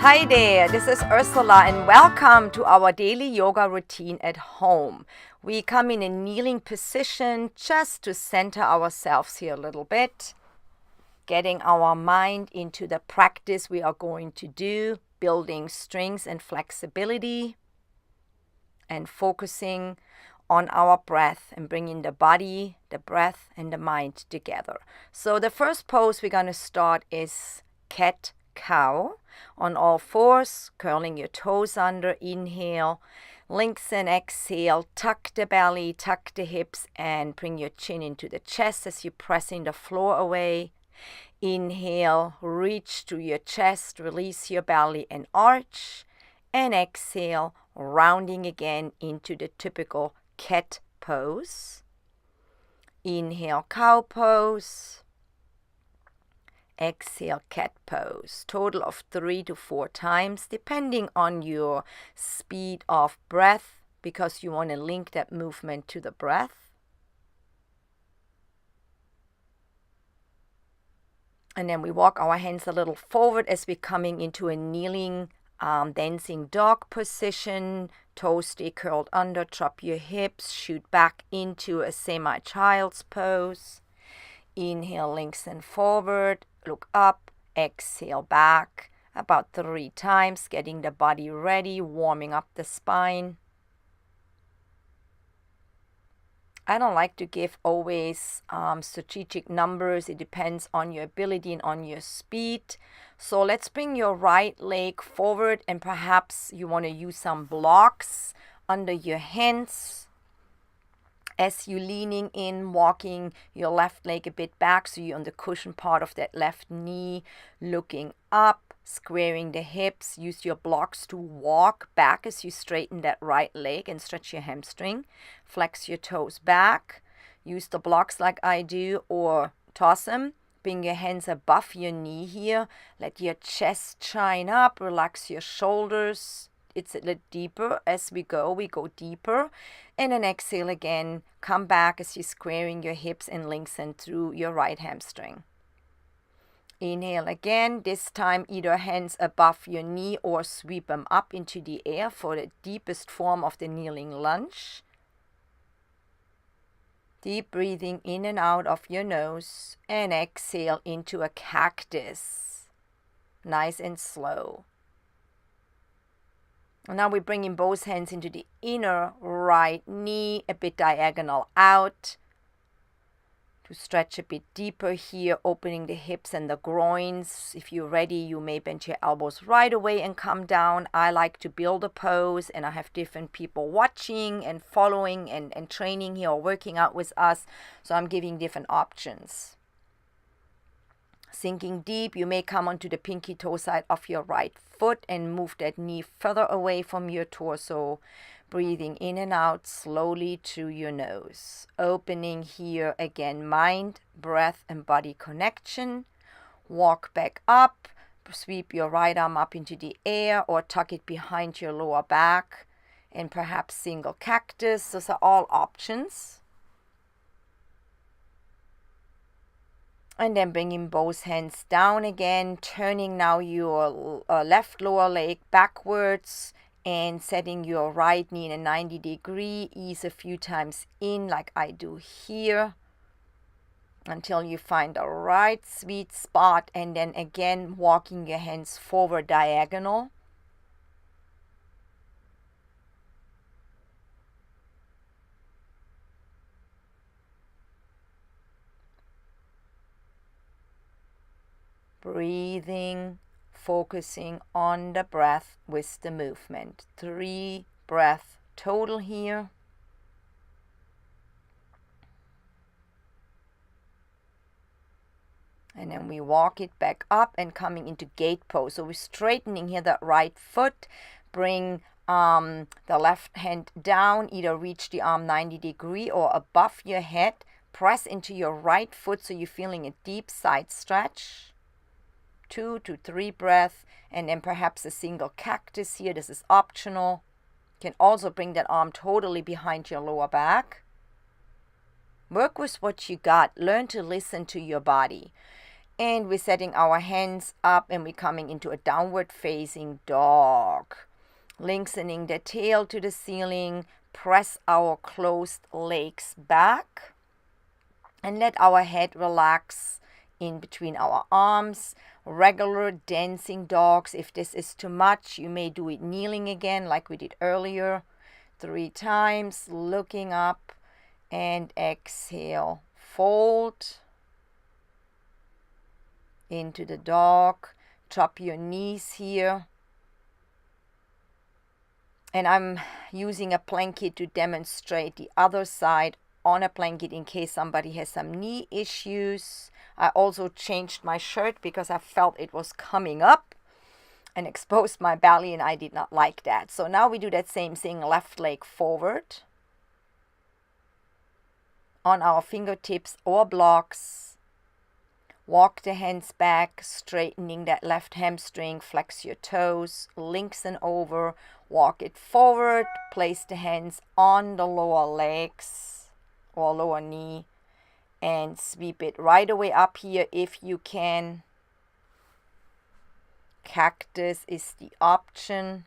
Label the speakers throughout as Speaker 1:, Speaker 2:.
Speaker 1: Hi there, this is Ursula and welcome to our daily yoga routine at home. We come in a kneeling position just to center ourselves here a little bit, getting our mind into the practice we are going to do, building strength and flexibility, and focusing on our breath and bringing the body, the breath, and the mind together. So the first pose we're going to start is cat-cow. On all fours, curling your toes under, inhale, lengthen, exhale, tuck the belly, tuck the hips, and bring your chin into the chest as you're pressing the floor away. Inhale, reach through your chest, release your belly and arch, and exhale, rounding again into the typical cat pose. Inhale, cow pose. Exhale, cat pose. Total of 3 to 4 times, depending on your speed of breath, because you want to link that movement to the breath. And then we walk our hands a little forward as we're coming into a kneeling dancing dog position. Toes stay curled under, drop your hips, shoot back into a semi-child's pose. Inhale, lengthen forward, look up, exhale back, about 3 times, getting the body ready, warming up the spine. I don't like to give always strategic numbers. It depends on your ability and on your speed. So let's bring your right leg forward, and perhaps you want to use some blocks under your hands as you're leaning in, walking your left leg a bit back so you're on the cushion part of that left knee, looking up, squaring the hips. Use your blocks to walk back as you straighten that right leg and stretch your hamstring. Flex your toes back. Use the blocks like I do, or toss them. Bring your hands above your knee here. Let your chest shine up. Relax your shoulders. It's a little deeper as we go deeper. And then exhale again. Come back as you're squaring your hips and lengthen through your right hamstring. Inhale again. This time either hands above your knee or sweep them up into the air for the deepest form of the kneeling lunge. Deep breathing in and out of your nose, and exhale into a cactus. Nice and slow. And now we bring in both hands into the inner right knee, a bit diagonal out. To stretch a bit deeper here, opening the hips and the groins. If you're ready, you may bend your elbows right away and come down. I like to build a pose, and I have different people watching and following and training here or working out with us. So I'm giving different options. Sinking deep, you may come onto the pinky toe side of your right foot and move that knee further away from your torso. Breathing in and out slowly through your nose. Opening here again, mind, breath, and body connection. Walk back up. Sweep your right arm up into the air or tuck it behind your lower back. And perhaps single cactus. Those are all options. And then bringing both hands down again, turning now your left lower leg backwards and setting your right knee in a 90-degree. Ease a few times in like I do here until you find the right sweet spot, and then again walking your hands forward diagonal. Breathing, focusing on the breath with the movement. 3 breaths total here. And then we walk it back up and coming into gate pose. So we're straightening here that right foot. Bring the left hand down. Either reach the arm 90-degree or above your head. Press into your right foot so you're feeling a deep side stretch. 2 to 3 breaths, and then perhaps a single cactus here. This is optional. You can also bring that arm totally behind your lower back. Work with what you got. Learn to listen to your body. And we're setting our hands up and we're coming into a downward facing dog. Lengthening the tail to the ceiling, press our closed legs back and let our head relax in between our arms. Regular dancing dogs. If this is too much, you may do it kneeling again like we did earlier. 3 times, looking up and exhale. Fold into the dog. Drop your knees here. And I'm using a blanket to demonstrate the other side on a blanket in case somebody has some knee issues. I also changed my shirt because I felt it was coming up and exposed my belly, and I did not like that. So now we do that same thing, left leg forward on our fingertips or blocks. Walk the hands back, straightening that left hamstring, flex your toes, lengthen over, walk it forward, place the hands on the lower legs or lower knee, and sweep it right away up here if you can. Cactus is the option.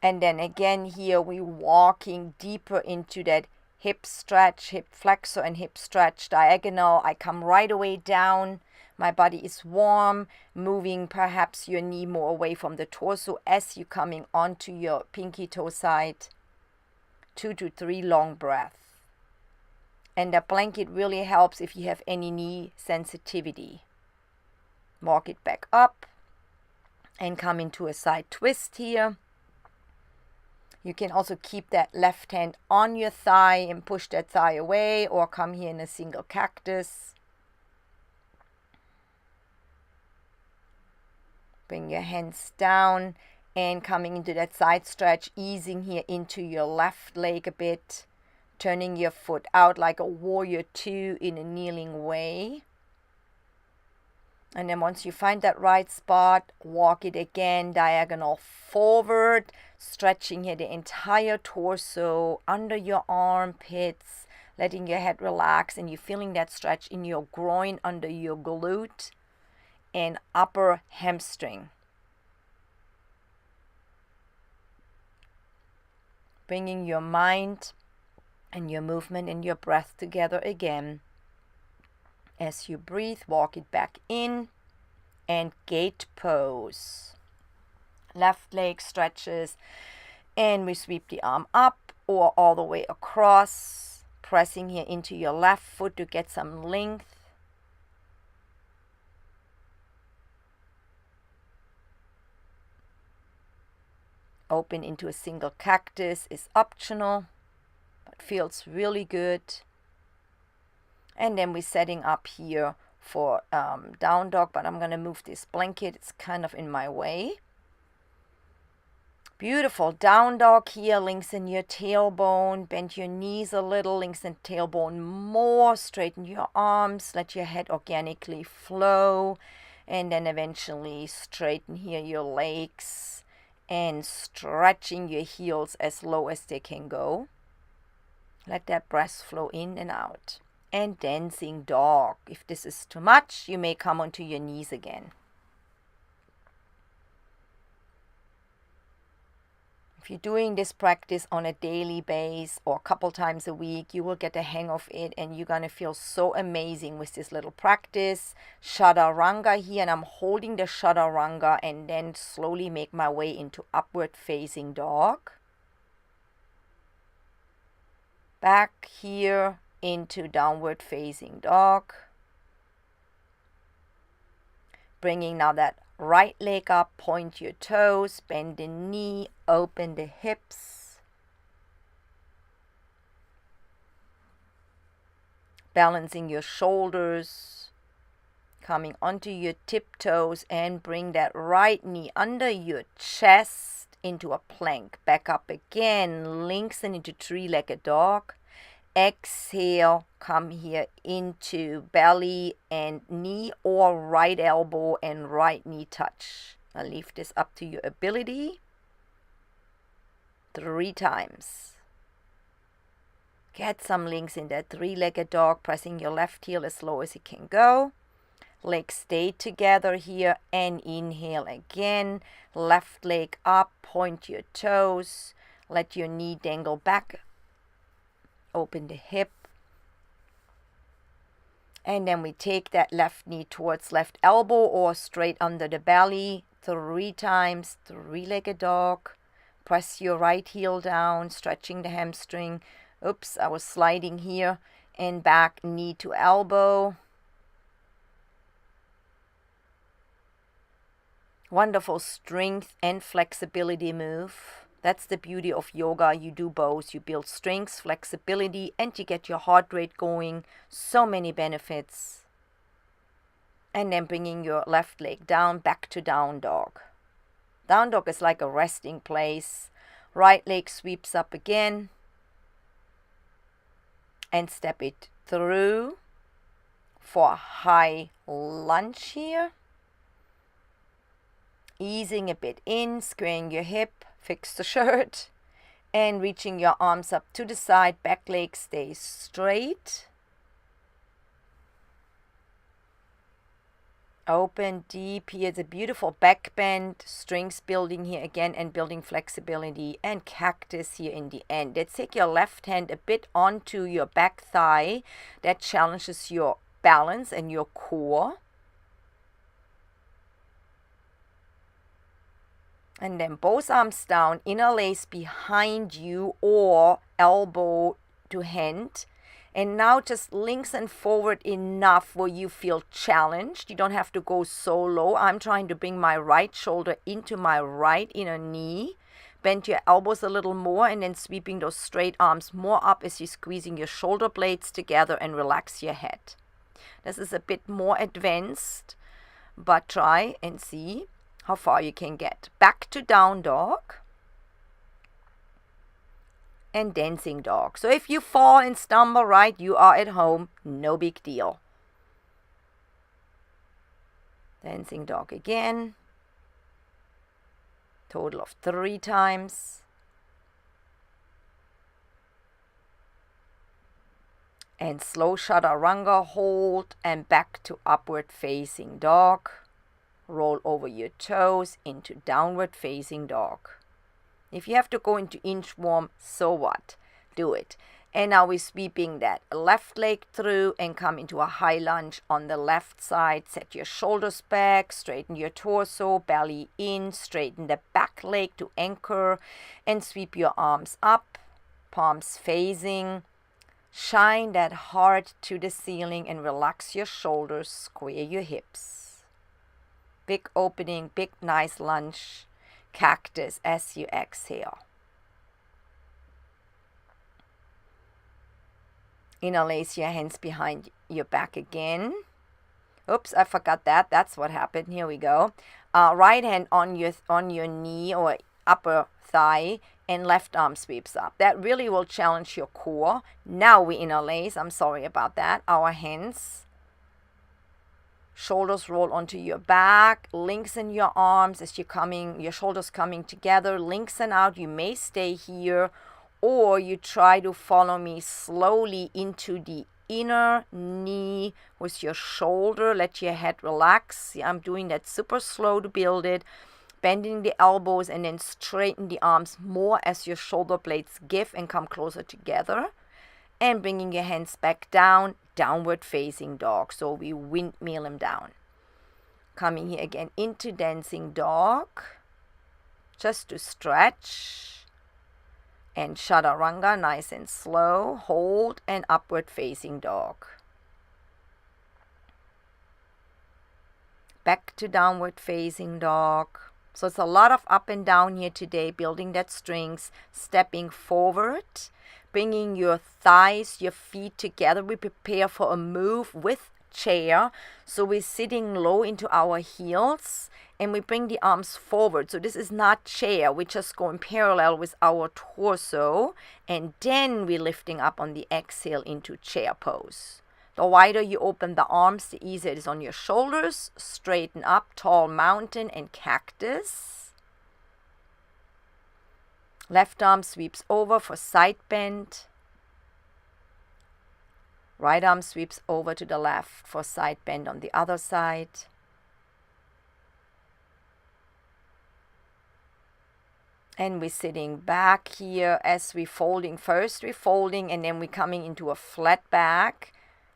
Speaker 1: And then again here we're walking deeper into that hip stretch, hip flexor and hip stretch diagonal. I come right away down. My body is warm, moving perhaps your knee more away from the torso as you're coming onto your pinky toe side. 2 to 3 long breaths. And the blanket really helps if you have any knee sensitivity. Walk it back up and come into a side twist here. You can also keep that left hand on your thigh and push that thigh away, or come here in a single cactus. Bring your hands down and coming into that side stretch, easing here into your left leg a bit, turning your foot out like a warrior 2 in a kneeling way. And then once you find that right spot, walk it again, diagonal forward, stretching here the entire torso, under your armpits, letting your head relax, and you're feeling that stretch in your groin, under your glute and upper hamstring. Bringing your mind and your movement and your breath together again. As you breathe, walk it back in and gate pose. Left leg stretches and we sweep the arm up or all the way across, pressing here into your left foot to get some length. Open into a single cactus is optional, but feels really good. And then we're setting up here for down dog, but I'm going to move this blanket. It's kind of in my way. Beautiful. Down dog here. Lengthen your tailbone. Bend your knees a little. Lengthen tailbone more. Straighten your arms. Let your head organically flow. And then eventually straighten here your legs. And stretching your heels as low as they can go. Let that breath flow in and out. And dancing dog. If this is too much, you may come onto your knees again. If you're doing this practice on a daily basis or a couple times a week, you will get the hang of it and you're going to feel so amazing with this little practice. Chaturanga here, and I'm holding the chaturanga and then slowly make my way into upward facing dog. Back here into downward facing dog. Bringing now that right leg up, point your toes, bend the knee, open the hips. Balancing your shoulders, coming onto your tiptoes and bring that right knee under your chest into a plank. Back up again, lengthen into three-legged dog. Exhale, come here into belly and knee or right elbow and right knee touch. I'll leave this up to your ability. 3 times. Get some links in that three-legged dog, pressing your left heel as low as it can go. Legs stay together here, and inhale again. Left leg up, point your toes. Let your knee dangle back. Open the hip. And then we take that left knee towards left elbow or straight under the belly. 3 times, three-legged dog. Press your right heel down, stretching the hamstring. Oops, I was sliding here. And back, knee to elbow. Wonderful strength and flexibility move. That's the beauty of yoga. You do both. You build strength, flexibility, and you get your heart rate going. So many benefits. And then bringing your left leg down, back to down dog. Down dog is like a resting place. Right leg sweeps up again. And step it through for a high lunge here. Easing a bit in, squaring your hip, fix the shirt, and reaching your arms up to the side. Back leg stays straight. Open deep here, the beautiful back bend, strength building here again, and building flexibility, and cactus here in the end. Let's take your left hand a bit onto your back thigh. That challenges your balance and your core. And then both arms down, interlace behind you or elbow to hand. And now just lengthen forward enough where you feel challenged. You don't have to go so low. I'm trying to bring my right shoulder into my right inner knee. Bend your elbows a little more and then sweeping those straight arms more up as you're squeezing your shoulder blades together and relax your head. This is a bit more advanced, but try and see how far you can get. Back to down dog and dancing dog. So if you fall and stumble, right, you are at home, no big deal. Dancing dog again. Total of 3 times. And slow chaturanga, hold and back to upward facing dog. Roll over your toes into downward facing dog. If you have to go into inchworm, so what? Do it. And now we're sweeping that left leg through and come into a high lunge on the left side. Set your shoulders back, straighten your torso, belly in, straighten the back leg to anchor, and sweep your arms up, palms facing. Shine that heart to the ceiling and relax your shoulders, square your hips. Big opening, big nice lunge, cactus as you exhale. Interlace your hands behind your back again. Oops, I forgot that. That's what happened. Here we go. Right hand on your knee or upper thigh and left arm sweeps up. That really will challenge your core. Now we interlace. I'm sorry about that. Our hands. Shoulders roll onto your back, lengthen your arms as your shoulders coming together, lengthen out. You may stay here or you try to follow me slowly into the inner knee with your shoulder. Let your head relax. See, I'm doing that super slow to build it. Bending the elbows and then straighten the arms more as your shoulder blades give and come closer together. And bringing your hands back down, downward facing dog. So we windmill them down. Coming here again into dancing dog. Just to stretch. And chaturanga, nice and slow. Hold and upward facing dog. Back to downward facing dog. So it's a lot of up and down here today, building that strength, stepping forward. Bringing your thighs, your feet together. We prepare for a move with chair. So we're sitting low into our heels and we bring the arms forward. So this is not chair. We're just going parallel with our torso. And then we're lifting up on the exhale into chair pose. The wider you open the arms, the easier it is on your shoulders. Straighten up, tall mountain and cactus. Left arm sweeps over for side bend. Right arm sweeps over to the left for side bend on the other side. And we're sitting back here as we're folding. First we're folding and then we're coming into a flat back.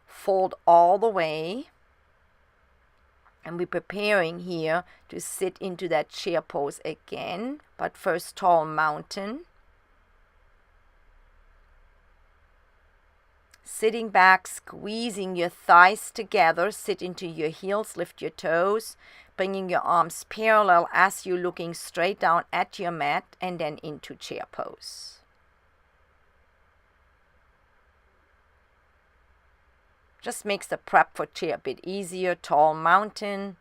Speaker 1: Fold all the way. And we're preparing here to sit into that chair pose again. But first, tall mountain. Sitting back, squeezing your thighs together. Sit into your heels, lift your toes. Bringing your arms parallel as you're looking straight down at your mat. And then into chair pose. Just makes the prep for chair a bit easier. Tall mountain,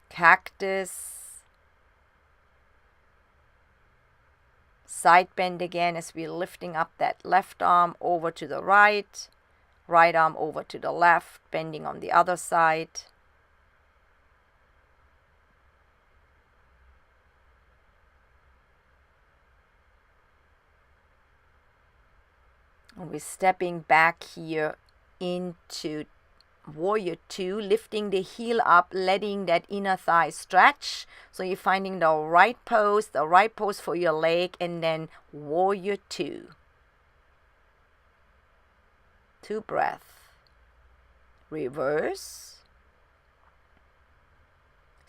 Speaker 1: cactus, side bend again as we're lifting up that left arm over to the right, right arm over to the left, bending on the other side. And we're stepping back here into warrior two, lifting the heel up, letting that inner thigh stretch. So you're finding the right pose for your leg, and then warrior two. 2 breaths. Reverse.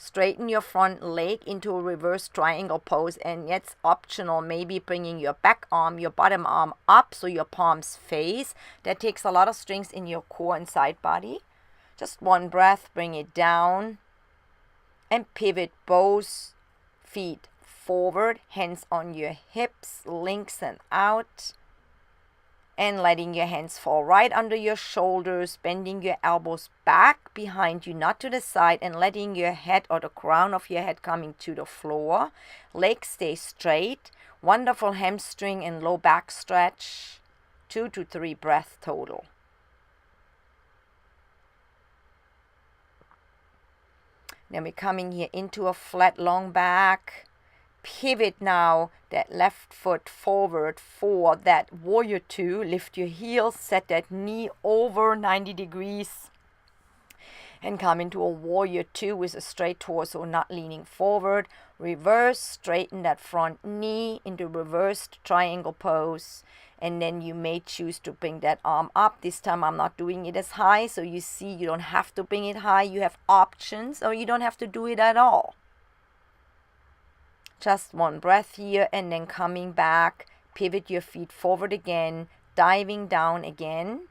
Speaker 1: Straighten your front leg into a reverse triangle pose, and it's optional, maybe bringing your back arm, your bottom arm up so your palms face. That takes a lot of strength in your core and side body. Just 1 breath, bring it down and pivot both feet forward, hands on your hips, lengthen out. And letting your hands fall right under your shoulders, bending your elbows back behind you, not to the side, and letting your head or the crown of your head coming to the floor. Legs stay straight. Wonderful hamstring and low back stretch. 2 to 3 breaths total. Then we're coming here into a flat long back. Pivot now that left foot forward for that warrior two. Lift your heels, set that knee over 90 degrees. And come into a warrior two with a straight torso, not leaning forward. Reverse, straighten that front knee into reversed triangle pose. And then you may choose to bring that arm up. This time I'm not doing it as high. So you see, you don't have to bring it high. You have options, or you don't have to do it at all. Just 1 breath here, and then coming back, pivot your feet forward again, diving down again,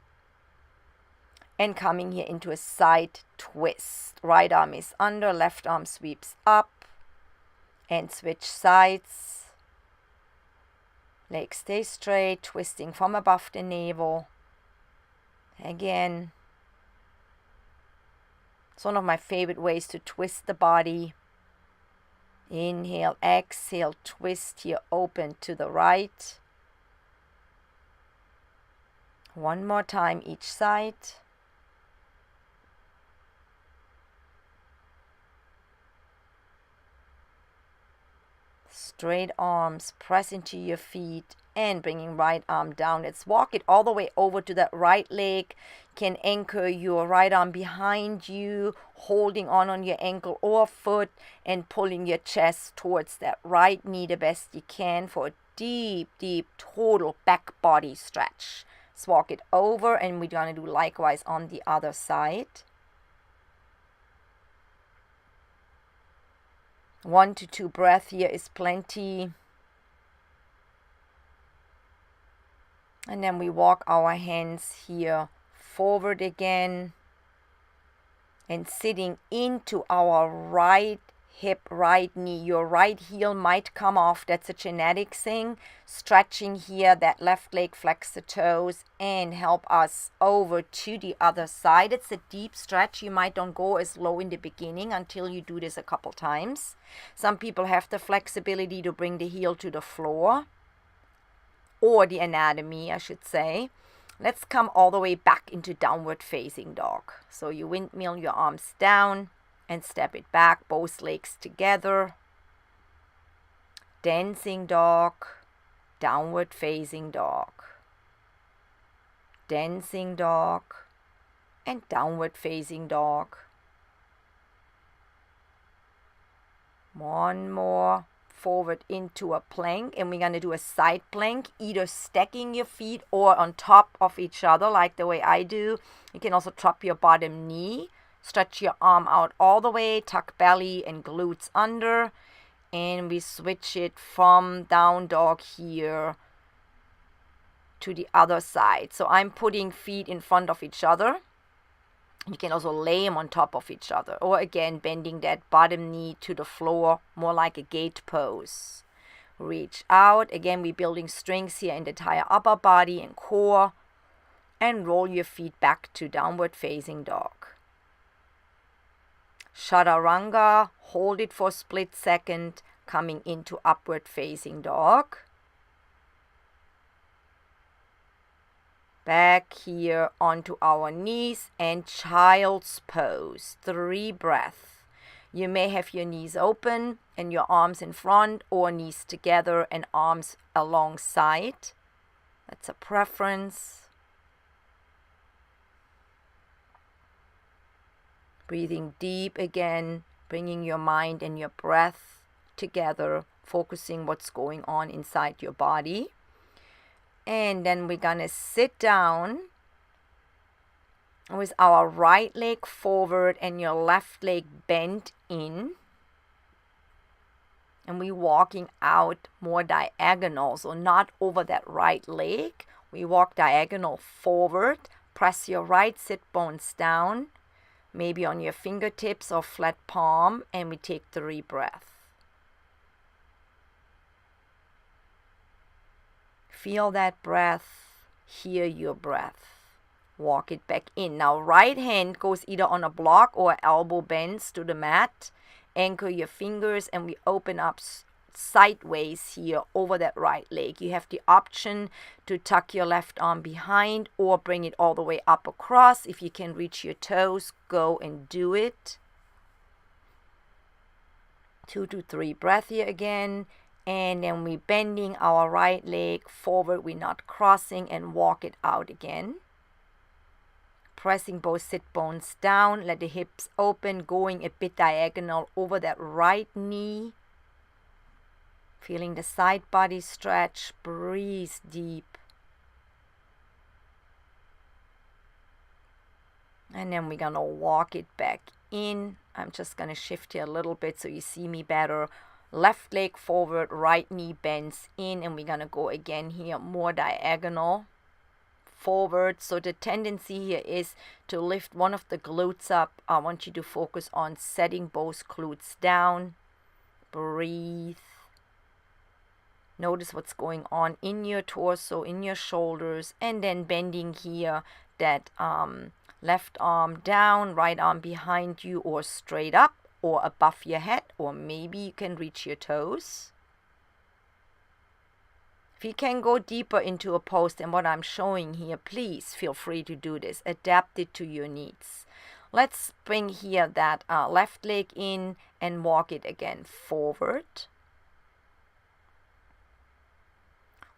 Speaker 1: and coming here into a side twist. Right arm is under, left arm sweeps up, and switch sides. Legs stay straight, twisting from above the navel. Again. It's one of my favorite ways to twist the body. Inhale, exhale, twist here, open to the right. 1 more time each side. Straight arms, press into your feet and bringing right arm down. Let's walk it all the way over to that right leg. Can anchor your right arm behind you, holding on your ankle or foot, and pulling your chest towards that right knee the best you can for a deep, deep, total back body stretch. Let's walk it over, and we're going to do likewise on the other side. 1 to 2 breaths here is plenty. And then we walk our hands here forward again and sitting into our right hip, right knee. Your right heel might come off. That's a genetic thing. Stretching here, that left leg, flex the toes and help us over to the other side. It's a deep stretch. You might don't go as low in the beginning until you do this a couple times. Some people have the flexibility to bring the heel to the floor, or the anatomy, I should say. Let's come all the way back into downward facing dog. So you windmill your arms down and step it back, both legs together. Dancing dog, downward facing dog. dancing dog, and downward facing dog. One more. Forward into a plank, and we're going to do a side plank, either stacking your feet or on top of each other like the way I do. You can also drop your bottom knee, stretch your arm out all the way, tuck belly and glutes under, and we switch it from down dog here to the other side. So I'm putting feet in front of each other. You can also lay them on top of each other, or again bending that bottom knee to the floor, more like a gate pose. Reach out. Again, we're building strength here in the entire upper body and core, and roll your feet back to downward facing dog. Chaturanga, hold it for a split second, coming into upward facing dog. Back here onto our knees and child's pose. 3 breaths. You may have your knees open and your arms in front, or knees together and arms alongside. That's a preference. Breathing deep again, bringing your mind and your breath together, focusing what's going on inside your body. And then we're going to sit down with our right leg forward and your left leg bent in. And we're walking out more diagonal, so not over that right leg. We walk diagonal forward. Press your right sit bones down, maybe on your fingertips or flat palm, and we take 3 breaths. Feel that breath, hear your breath. Walk it back in. Now right hand goes either on a block or elbow bends to the mat. Anchor your fingers and we open up sideways here over that right leg. You have the option to tuck your left arm behind or bring it all the way up across. If you can reach your toes, go and do it. 2 to 3 breaths here again. And then we're bending our right leg forward. We're not crossing, and walk it out again. Pressing both sit bones down. Let the hips open, going a bit diagonal over that right knee. Feeling the side body stretch. Breathe deep. And then we're going to walk it back in. I'm just going to shift here a little bit so you see me better. Left leg forward, right knee bends in, and we're going to go again here more diagonal forward. So the tendency here is to lift one of the glutes up. I want you to focus on setting both glutes down. Breathe. Notice what's going on in your torso, in your shoulders, and then bending here that left arm down, right arm behind you or straight up, or above your head, or maybe you can reach your toes. If you can go deeper into a pose than what I'm showing here, please feel free to do this. Adapt it to your needs. Let's bring here that left leg in and walk it again forward.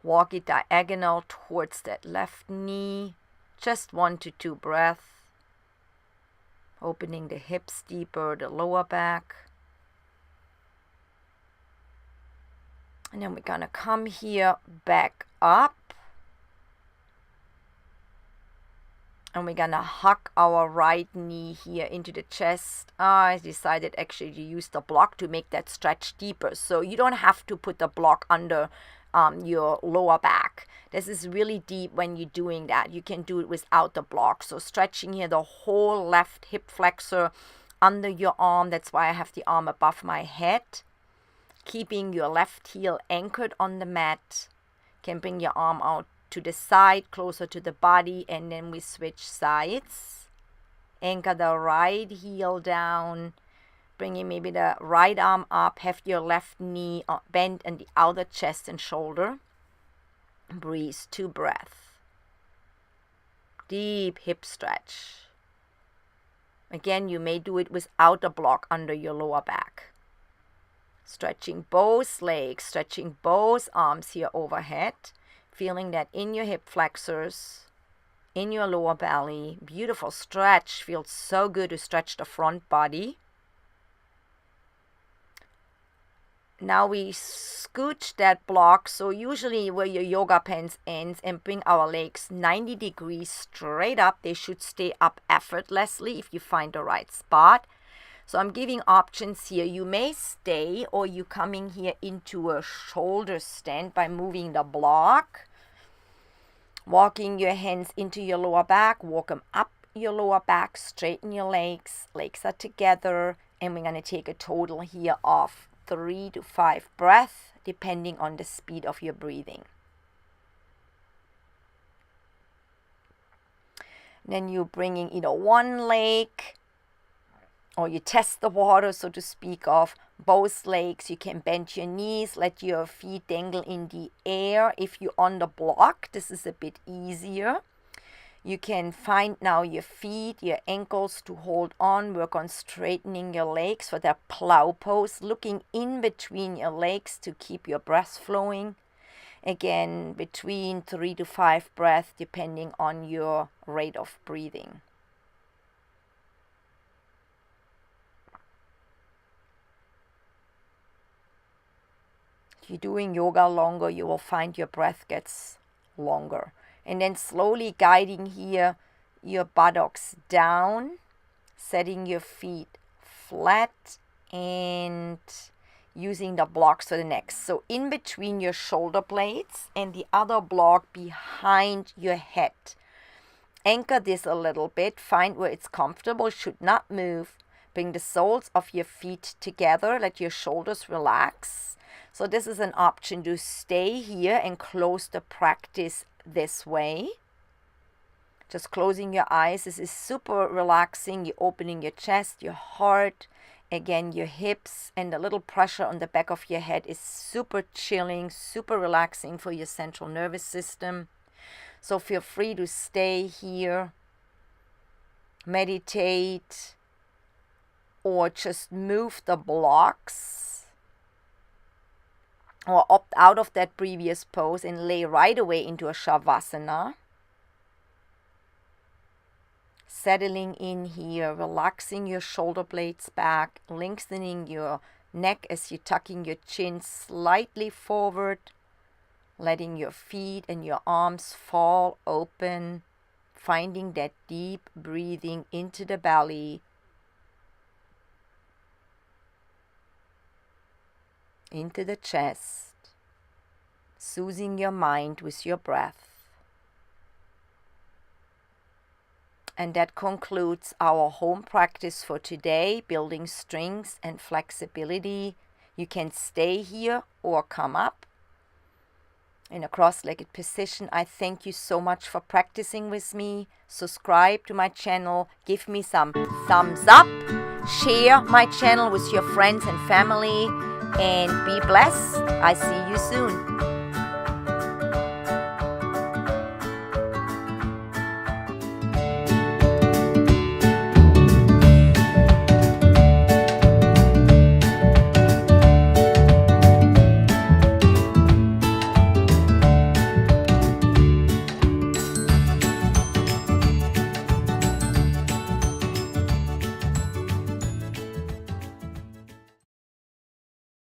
Speaker 1: Walk it diagonal towards that left knee. Just 1 to 2 breaths. Opening the hips deeper, the lower back. And then we're going to come here back up. And we're going to hug our right knee here into the chest. I decided actually to use the block to make that stretch deeper. So you don't have to put the block under your lower back. This is really deep when you're doing that. You can do it without the block. So stretching here the whole left hip flexor under your arm. That's why I have the arm above my head. Keeping your left heel anchored on the mat. Can bring your arm out to the side, closer to the body, and then we switch sides. Anchor the right heel down. Bringing maybe the right arm up. Have your left knee bent in the outer chest and shoulder. Breathe 2 breaths. Deep hip stretch. Again, you may do it without a block under your lower back. Stretching both legs, stretching both arms here overhead. Feeling that in your hip flexors. in your lower belly. Beautiful stretch. Feels so good to stretch the front body. Now we scooch that block, so usually where your yoga pants ends, and bring our legs 90 degrees straight up. They should stay up effortlessly if you find the right spot. So I'm giving options here. You may stay, or you coming here into a shoulder stand by moving the block. Walking your hands into your lower back, walk them up your lower back, straighten your legs. Legs are together, and we're going to take a total here of 3 to 5 breaths, depending on the speed of your breathing. Then you're bringing either one leg, or you test the water, so to speak, of both legs. You can bend your knees, let your feet dangle in the air. If you're on the block, this is a bit easier. You can find now your feet, your ankles to hold on. Work on straightening your legs for that plow pose, looking in between your legs to keep your breath flowing. Again, between 3 to 5 breaths, depending on your rate of breathing. If you're doing yoga longer, you will find your breath gets longer. And then slowly guiding here your buttocks down, setting your feet flat, and using the blocks for the neck. So in between your shoulder blades and the other block behind your head. Anchor this a little bit. Find where it's comfortable. Should not move. Bring the soles of your feet together. Let your shoulders relax. So this is an option to stay here and close the practice this way. Just closing your eyes. This is super relaxing. You're opening your chest, your heart, again your hips, and the little pressure on the back of your head is super chilling, super relaxing for your central nervous system. So feel free to stay here, meditate, or just move the blocks, or opt out of that previous pose and lay right away into a Shavasana. Settling in here, relaxing your shoulder blades back, lengthening your neck as you're tucking your chin slightly forward, letting your feet and your arms fall open, finding that deep breathing into the belly, into the chest, soothing your mind with your breath. And that concludes our home practice for today, building strength and flexibility. You can stay here or come up in a cross-legged position. I thank you so much for practicing with me. Subscribe to my channel, give me some thumbs up, share my channel with your friends and family, and be blessed. I see you soon.